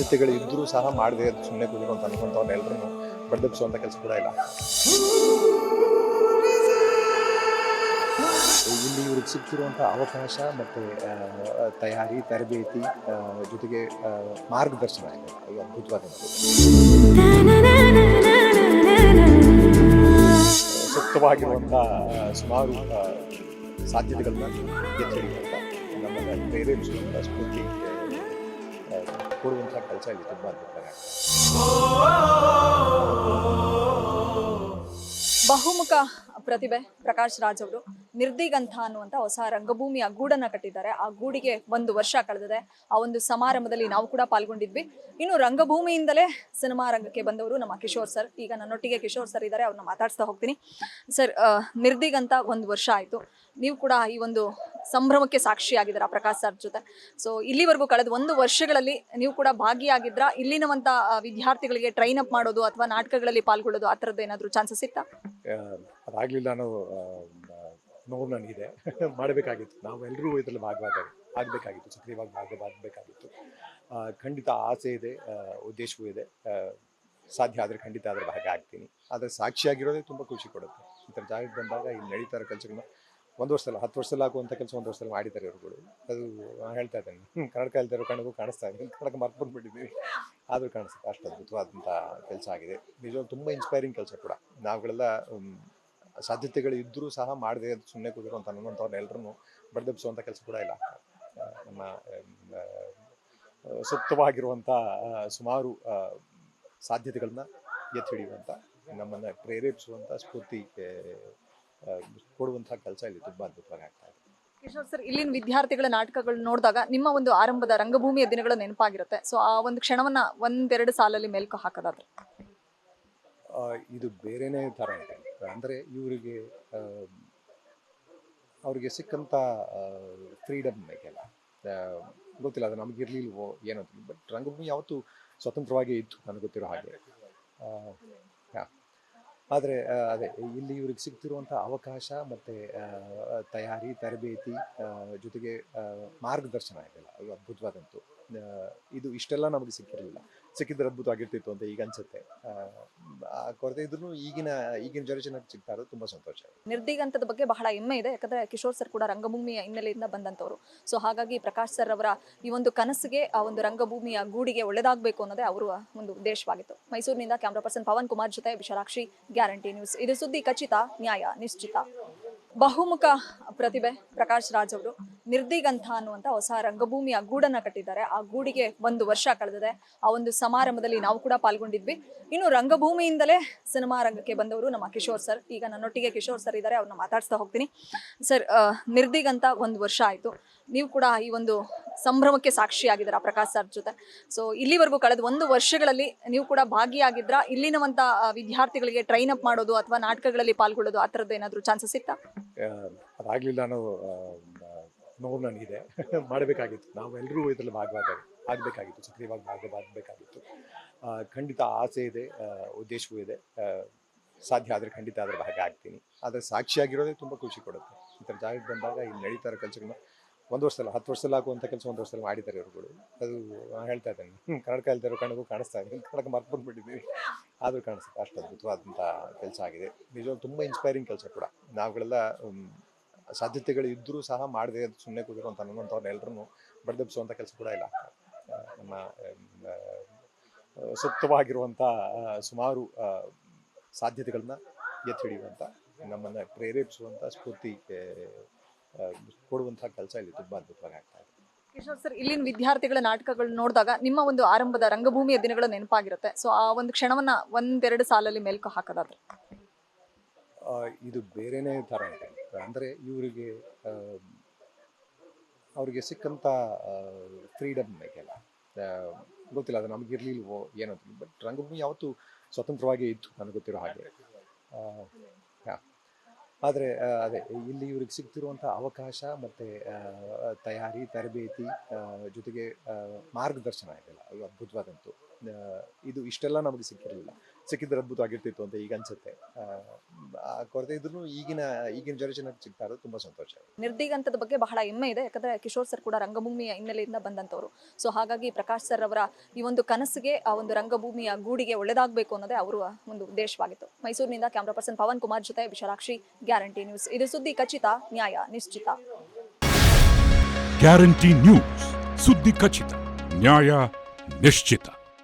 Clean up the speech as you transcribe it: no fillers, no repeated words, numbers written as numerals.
ಸಾಧ್ಯತೆಗಳು ಇದ್ದರೂ ಸಹ ಮಾಡದೆ ಸುಮ್ಮನೆ ಕೂದಿರೋ ಅಂತ ಅನ್ಕೊಂತವ್ರನ್ನೆಲ್ಲರೂ ಬಡ್ದೆಬ್ಸುವಂಥ ಕೆಲಸ ಕೂಡ ಇಲ್ಲ. ಇಲ್ಲಿ ಇವ್ರಿಗೆ ಸಿಕ್ಕಿರುವಂಥ ಅವಕಾಶ ಮತ್ತು ತಯಾರಿ, ತರಬೇತಿ ಜೊತೆಗೆ ಮಾರ್ಗದರ್ಶನ ಇದೆ, ಅದು ಅದ್ಭುತವಾದಂಥದ್ದು. ಸೂಕ್ತವಾಗಿರುವಂಥ ಸುಮಾರು ಸಾಧ್ಯತೆಗಳನ್ನ ಎತ್ತಿ ಹಿಡಿಯುವಂಥ, ನಮ್ಮನ್ನು ಪ್ರೇರೇಪಿಸುವಂಥ, ಸ್ಫೂರ್ತಿ ಕೊಡುವಂಥ ಕೆಲಸ ಇಲ್ಲಿ ತುಂಬ ಅದ್ಭುತವಾಗಿ ಬಹುಮುಖ ಪ್ರತಿಭೆ ಪ್ರಕಾಶ್ ರಾಜ್ ಅವರು ನಿರ್ದಿಗಂಥ ಅನ್ನುವಂಥ ಹೊಸ ರಂಗಭೂಮಿಯ ಗೂಡನ್ನ ಕಟ್ಟಿದ್ದಾರೆ. ಆ ಗೂಡಿಗೆ 1 ವರ್ಷ ಕಳೆದಿದೆ. ಆ ಒಂದು ಸಮಾರಂಭದಲ್ಲಿ ನಾವು ಕೂಡ ಪಾಲ್ಗೊಂಡಿದ್ವಿ. ಇನ್ನು ರಂಗಭೂಮಿಯಿಂದಲೇ ಸಿನಿಮಾ ರಂಗಕ್ಕೆ ಬಂದವರು ನಮ್ಮ ಕಿಶೋರ್ ಸರ್. ಈಗ ನನ್ನೊಟ್ಟಿಗೆ ಕಿಶೋರ್ ಸರ್ ಇದ್ದಾರೆ, ಅವ್ರನ್ನ ಮಾತಾಡ್ಸ್ತಾ ಹೋಗ್ತೀನಿ. ಸರ್, ನಿರ್ದಿಗಂಥ 1 ವರ್ಷ ಆಯಿತು. ನೀವು ಕೂಡ ಈ ಒಂದು ಸಂಭ್ರಮಕ್ಕೆ ಸಾಕ್ಷಿಯಾಗಿದ್ದೀರಾ ಪ್ರಕಾಶ್ ಸರ್ ಜೊತೆ. ಸೊ ಇಲ್ಲಿವರೆಗೂ ಕಳೆದ 1 ವರ್ಷಗಳಲ್ಲಿ ನೀವು ಕೂಡ ಭಾಗಿಯಾಗಿದ್ರಾ? ಇಲ್ಲಿನವಂಥ ವಿದ್ಯಾರ್ಥಿಗಳಿಗೆ ಟ್ರೈನ್ ಅಪ್ ಮಾಡೋದು ಅಥವಾ ನಾಟಕಗಳಲ್ಲಿ ಪಾಲ್ಗೊಳ್ಳೋದು ಆ ಥರದ್ದು ಏನಾದರೂ ಚಾನ್ಸಸ್ ಇತ್ತಾ? ಅದಾಗಲಿಲ್ಲ ಅನ್ನೋ ನೋವು ನನಗಿದೆ. ಮಾಡಬೇಕಾಗಿತ್ತು, ನಾವೆಲ್ಲರೂ ಇದರಲ್ಲಿ ಆಗಬೇಕಾಗಿತ್ತು, ಸಕ್ರಿಯವಾಗಿ ಭಾಗವಹಿಸಬೇಕಾಗಿತ್ತು. ಖಂಡಿತ ಆಸೆ ಇದೆ, ಉದ್ದೇಶವೂ ಇದೆ. ಸಾಧ್ಯ ಆದರೆ ಖಂಡಿತ ಅದರ ಭಾಗ ಆಗ್ತೀನಿ. ಆದರೆ ಸಾಕ್ಷಿಯಾಗಿರೋದೇ ತುಂಬ ಖುಷಿ ಕೊಡುತ್ತೆ. ಈ ಥರ ಜಾಗಕ್ಕೆ ಬಂದಾಗ ಇಲ್ಲಿ ನಡೀತಾ ಇರೋ ಕೆಲಸಗಳನ್ನ 1 ವರ್ಷದಲ್ಲಿ 10 ವರ್ಷದಲ್ಲಿ ಆಗುವಂಥ ಕೆಲಸ 1 ವರ್ಷದಲ್ಲಿ ಮಾಡಿದ್ದಾರೆ ಇವ್ರುಗಳು. ಅದು ಹೇಳ್ತಾ ಇದ್ದೇನೆ, ಕನ್ನಡ ಕಲಿತಾರೋ ಕಣ್ಣಗೂ ಕಾಣಿಸ್ತಾ ಇದೆ. ಕನ್ನಡ ಮರ್ತು ಬಂದುಬಿಟ್ಟಿದ್ದೀವಿ, ಆದರೂ ಕಾಣಿಸುತ್ತೆ. ಅಷ್ಟು ಅದ್ಭುತವಾದಂಥ ಕೆಲಸ ಆಗಿದೆ. ನಿಜವಾಗ್ಲೂ ತುಂಬ ಇನ್ಸ್ಪೈರಿಂಗ್ ಕೆಲಸ ಕೂಡ. ನಾವುಗಳೆಲ್ಲ ಸಾಧ್ಯತೆಗಳು ಇದ್ದರೂ ಸಹ ಮಾಡದೆ ಸುಮ್ಮನೆ ಕೂದಿರೋ ಅಂತ ಅನ್ನೋಂಥವ್ರನ್ನೆಲ್ಲರೂ ಬಡ್ದೆಬ್ಸುವಂಥ ಕೆಲಸ ಕೂಡ ಇಲ್ಲ. ನಮ್ಮ ಸೂಕ್ತವಾಗಿರುವಂಥ ಸುಮಾರು ಸಾಧ್ಯತೆಗಳನ್ನ ಎತ್ತಿ ಹಿಡಿಯುವಂಥ, ನಮ್ಮನ್ನು ಪ್ರೇರೇಪಿಸುವಂಥ, ಸ್ಫೂರ್ತಿ ಕೊಡುವಂಥ ಕೆಲಸ ಇಲ್ಲಿ ತುಂಬ ಅದ್ಭುತವಾಗಿ ಆಗ್ತಾ ಇದೆ. ಕಿಶೋರ್ ಸರ್, ಇಲ್ಲಿನ ವಿದ್ಯಾರ್ಥಿಗಳ ನಾಟಕಗಳು ನೋಡಿದಾಗ ನಿಮ್ಮ ಒಂದು ಆರಂಭದ ರಂಗಭೂಮಿಯ ದಿನಗಳು ನೆನಪಾಗಿರುತ್ತೆ. ಸೊ ಆ ಒಂದು ಕ್ಷಣವನ್ನ 1-2 ಸಾಲಲ್ಲಿ ಮೆಲ್ಕು ಹಾಕೋದಾದ್ರೆ? ಇದು ಬೇರೆನೇ ಥರ ಇದೆ. ಅಂದರೆ ಅವ್ರಿಗೆ ಸಿಕ್ಕಂಥ ಫ್ರೀಡಮ್ ಇದೆಯಲ್ಲ, ಗೊತ್ತಿಲ್ಲ ಅದು ನಮಗಿರ್ಲಿಲ್ವೋ ಏನೋ, ಬಟ್ ರಂಗಭೂಮಿ ಯಾವತ್ತೂ ಸ್ವತಂತ್ರವಾಗಿ ಇತ್ತು ನನಗೆ ಗೊತ್ತಿರೋ ಹಾಗೆ. ಆದರೆ ಅದೇ ಇಲ್ಲಿ ಇವ್ರಿಗೆ ಸಿಗ್ತಿರುವಂಥ ಅವಕಾಶ ಮತ್ತು ತಯಾರಿ, ತರಬೇತಿ ಜೊತೆಗೆ ಮಾರ್ಗದರ್ಶನ ಇದೆಯಲ್ಲ, ಅದು ಅದ್ಭುತವಾದಂತು. ಇದು ಇಷ್ಟೆಲ್ಲ ನಮಗೆ ಸಿಕ್ಕಿರಲಿಲ್ಲ. ಸಿಕ್ಕಿದ್ರೆ ಅದ್ಭುತವಾಗಿರ್ತಿತ್ತು ಅಂತ ಈಗ ಅನ್ಸುತ್ತೆ. ಕೊರತೆ ಇದ್ರೂ ಈಗಿನ ಜನರೇಷನ್ ಸಿಗ್ತಾ ಇರೋದು ತುಂಬ ಸಂತೋಷ. ನಿರ್ದಿಗಂತದ ಬಗ್ಗೆ ಬಹಳ ಹೆಮ್ಮೆ ಇದೆ, ಯಾಕಂದ್ರೆ ಕಿಶೋರ್ ಸರ್ ಕೂಡ ರಂಗಭೂಮಿಯ ಹಿನ್ನೆಲೆಯಿಂದ ಬಂದಂಥವ್ರು. ಸೊ ಹಾಗಾಗಿ ಪ್ರಕಾಶ್ ಸರ್ ಅವರ ಈ ಒಂದು ಕನಸಿಗೆ, ಆ ಒಂದು ರಂಗಭೂಮಿಯ ಗೂಡಿಗೆ ಒಳ್ಳೆದಾಗಬೇಕು ಅನ್ನೋದೇ ಅವರ ಒಂದು ಉದ್ದೇಶವಾಗಿತ್ತು. ಮೈಸೂರಿನಿಂದ ಕ್ಯಾಮ್ರಾ ಪರ್ಸನ್ ಪವನ್ ಕುಮಾರ್ ಜೊತೆ ವಿಶಾಲಾಕ್ಷಿ, ಗ್ಯಾರಂಟಿ ನ್ಯೂಸ್. ಇದು ಸುದ್ದಿ ಖಚಿತ, ನ್ಯಾಯ ನಿಶ್ಚಿತ. ಬಹುಮುಖ ಪ್ರತಿಭೆ ಪ್ರಕಾಶ್ ರಾಜ್ ಅವರು ನಿರ್ದಿಗಂಥ ಅನ್ನುವಂಥ ಹೊಸ ರಂಗಭೂಮಿಯ ಗೂಡನ್ನ ಕಟ್ಟಿದ್ದಾರೆ. ಆ ಗೂಡಿಗೆ 1 ವರ್ಷ ಕಳೆದಿದೆ. ಆ ಒಂದು ಸಮಾರಂಭದಲ್ಲಿ ನಾವು ಕೂಡ ಪಾಲ್ಗೊಂಡಿದ್ವಿ. ಇನ್ನು ರಂಗಭೂಮಿಯಿಂದಲೇ ಸಿನಿಮಾ ರಂಗಕ್ಕೆ ಬಂದವರು ನಮ್ಮ ಕಿಶೋರ್ ಸರ್. ಈಗ ನನ್ನೊಟ್ಟಿಗೆ ಕಿಶೋರ್ ಸರ್ ಇದ್ದಾರೆ, ಅವ್ರನ್ನ ಮಾತಾಡ್ಸ್ತಾ ಹೋಗ್ತೀನಿ. ಸರ್, ನಿರ್ದಿಗಂಥ 1 ವರ್ಷ ಆಯಿತು. ನೀವು ಕೂಡ ಈ ಒಂದು ಸಂಭ್ರಮಕ್ಕೆ ಸಾಕ್ಷಿಯಾಗಿದ್ದೀರಾ ಪ್ರಕಾಶ್ ಸರ್ ಜೊತೆ. ಸೊ ಇಲ್ಲಿವರೆಗೂ ಕಳೆದ 1 ವರ್ಷಗಳಲ್ಲಿ ನೀವು ಕೂಡ ಭಾಗಿಯಾಗಿದ್ರಾ? ಇಲ್ಲಿನವಂಥ ವಿದ್ಯಾರ್ಥಿಗಳಿಗೆ ಟ್ರೈನ್ ಅಪ್ ಮಾಡೋದು ಅಥವಾ ನಾಟಕಗಳಲ್ಲಿ ಪಾಲ್ಗೊಳ್ಳೋದು ಆ ಥರದ್ದು ಏನಾದರೂ ಚಾನ್ಸಸ್ ಇತ್ತಾ? ಅದಾಗಲಿಲ್ಲ ಅನ್ನೋ ನೋವು ನನಗಿದೆ. ಮಾಡಬೇಕಾಗಿತ್ತು, ನಾವೆಲ್ಲರೂ ಇದರಲ್ಲಿ ಆಗಬೇಕಾಗಿತ್ತು, ಸಕ್ರಿಯವಾಗಿ ಭಾಗವಹಿಸಬೇಕಾಗಿತ್ತು. ಖಂಡಿತ ಆಸೆ ಇದೆ, ಉದ್ದೇಶವೂ ಇದೆ. ಸಾಧ್ಯ ಆದರೆ ಖಂಡಿತ ಅದರ ಭಾಗ ಆಗ್ತೀನಿ. ಆದರೆ ಸಾಕ್ಷಿಯಾಗಿರೋದೇ ತುಂಬ ಖುಷಿ ಕೊಡುತ್ತೆ. ಈ ಥರ ಜಾಗಕ್ಕೆ ಬಂದಾಗ ಇಲ್ಲಿ ನಡೀತಾ ಇರೋ ಕೆಲಸಗಳನ್ನ 1 ವರ್ಷದಲ್ಲಿ 10 ವರ್ಷದಲ್ಲಿ ಆಗುವಂಥ ಕೆಲಸ 1 ವರ್ಷದಲ್ಲಿ ಮಾಡಿದ್ದಾರೆ ಇವ್ರುಗಳು. ಅದು ಹೇಳ್ತಾ ಇದ್ದೇನೆ, ಕನ್ನಡ ಕಲಿತಾರೋ ಕಣ್ಣಗೂ ಕಾಣಿಸ್ತಾ ಇದೆ. ಕನ್ನಡ ಮರ್ತು ಬಂದುಬಿಟ್ಟಿದ್ದೀವಿ, ಆದರೂ ಕಾಣಿಸುತ್ತೆ. ಅಷ್ಟು ಅದ್ಭುತವಾದಂಥ ಕೆಲಸ ಆಗಿದೆ. ನಿಜವಾಗ್ಲೂ ತುಂಬ ಇನ್ಸ್ಪೈರಿಂಗ್ ಕೆಲಸ ಕೂಡ. ನಾವುಗಳೆಲ್ಲ ಸಾಧ್ಯತೆಗಳು ಇದ್ದರೂ ಸಹ ಮಾಡದೆ ಸುಮ್ಮನೆ ಕೂದಿರೋ ಅಂತ ಅನ್ನೋಂಥವ್ರನ್ನೆಲ್ಲರೂ ಬಡ್ದೆಬ್ಸುವಂಥ ಕೆಲಸ ಕೂಡ ಇಲ್ಲ. ನಮ್ಮ ಸೂಕ್ತವಾಗಿರುವಂಥ ಸುಮಾರು ಸಾಧ್ಯತೆಗಳನ್ನ ಎತ್ತಿ ಹಿಡಿಯುವಂಥ, ನಮ್ಮನ್ನು ಪ್ರೇರೇಪಿಸುವಂಥ, ಸ್ಫೂರ್ತಿ ಕೊಡುವಂಥ ಕೆಲಸ ಇಲ್ಲಿ ತುಂಬ ಅದ್ಭುತವಾಗಿ ಆಗ್ತಾ ಇದೆ. ಕಿಶೋರ್ ಸರ್, ಇಲ್ಲಿನ ವಿದ್ಯಾರ್ಥಿಗಳ ನಾಟಕಗಳು ನೋಡಿದಾಗ ನಿಮ್ಮ ಒಂದು ಆರಂಭದ ರಂಗಭೂಮಿಯ ದಿನಗಳು ನೆನಪಾಗಿರುತ್ತೆ. ಸೊ ಆ ಒಂದು ಕ್ಷಣವನ್ನ 1-2 ಸಾಲಲ್ಲಿ ಮೆಲ್ಕು ಹಾಕೋದಾದ್ರೆ? ಇದು ಬೇರೆನೇ ಥರ ಇದೆ. ಅಂದರೆ ಅವ್ರಿಗೆ ಸಿಕ್ಕಂಥ ಫ್ರೀಡಮ್ ಇದೆಯಲ್ಲ, ಗೊತ್ತಿಲ್ಲ ಅದು ನಮಗಿರ್ಲಿಲ್ವೋ ಏನೋ, ಬಟ್ ರಂಗಭೂಮಿ ಯಾವತ್ತೂ ಸ್ವತಂತ್ರವಾಗಿ ಇತ್ತು ನನಗೆ ಗೊತ್ತಿರೋ ಹಾಗೆ. ಆದರೆ ಅದೇ ಇಲ್ಲಿ ಇವ್ರಿಗೆ ಸಿಗ್ತಿರುವಂಥ ಅವಕಾಶ ಮತ್ತು ತಯಾರಿ, ತರಬೇತಿ ಜೊತೆಗೆ ಮಾರ್ಗದರ್ಶನ ಇದೆಯಲ್ಲ, ಅದು ಅದ್ಭುತವಾದಂತು. ಇದು ಇಷ್ಟೆಲ್ಲ ನಮಗೆ ಸಿಕ್ಕಿರಲಿಲ್ಲ. ಸಿಕ್ಕಿದ್ರೆ ಅದ್ಭುತವಾಗಿರ್ತಿತ್ತು ಅಂತ ಈಗ ಅನ್ಸುತ್ತೆ. ಆ ಕೊರತೆ ಇದ್ರೂ ಈಗಿನ ಜನರೇಷನ್ ಸಿಗ್ತಾ ಇರೋದು ತುಂಬ ಸಂತೋಷ. ನಿರ್ದಿಗಂತದ ಬಗ್ಗೆ ಬಹಳ ಹೆಮ್ಮೆ ಇದೆ. ಯಾಕಂದ್ರೆ ಕಿಶೋರ್ ಸರ್ ಕೂಡ ರಂಗಭೂಮಿಯ ಹಿನ್ನೆಲೆಯಿಂದ ಬಂದಂತವರು. ಸೊ ಹಾಗಾಗಿ ಪ್ರಕಾಶ್ ಸರ್ ಅವರ ಈ ಒಂದು ಕನಸಿಗೆ ಆ ಒಂದು ರಂಗಭೂಮಿಯ ಗೂಡಿಗೆ ಒಳ್ಳೆದಾಗಬೇಕು ಅನ್ನೋದೇ ಅವರ ಒಂದು ಉದ್ದೇಶವಾಗಿತ್ತು. ಮೈಸೂರಿನಿಂದ ಕ್ಯಾಮ್ರಾ ಪರ್ಸನ್ ಪವನ್ ಕುಮಾರ್ ಜೊತೆ ವಿಶಾಲಾಕ್ಷಿ, ಗ್ಯಾರಂಟಿ ನ್ಯೂಸ್. ಇದು ಸುದ್ದಿ ಖಚಿತ, ನ್ಯಾಯ ನಿಶ್ಚಿತ. ಗ್ಯಾರಂಟಿ ನ್ಯೂಸ್, ಸುದ್ದಿ ಖಚಿತ, ನ್ಯಾಯ ನಿಶ್ಚಿತ.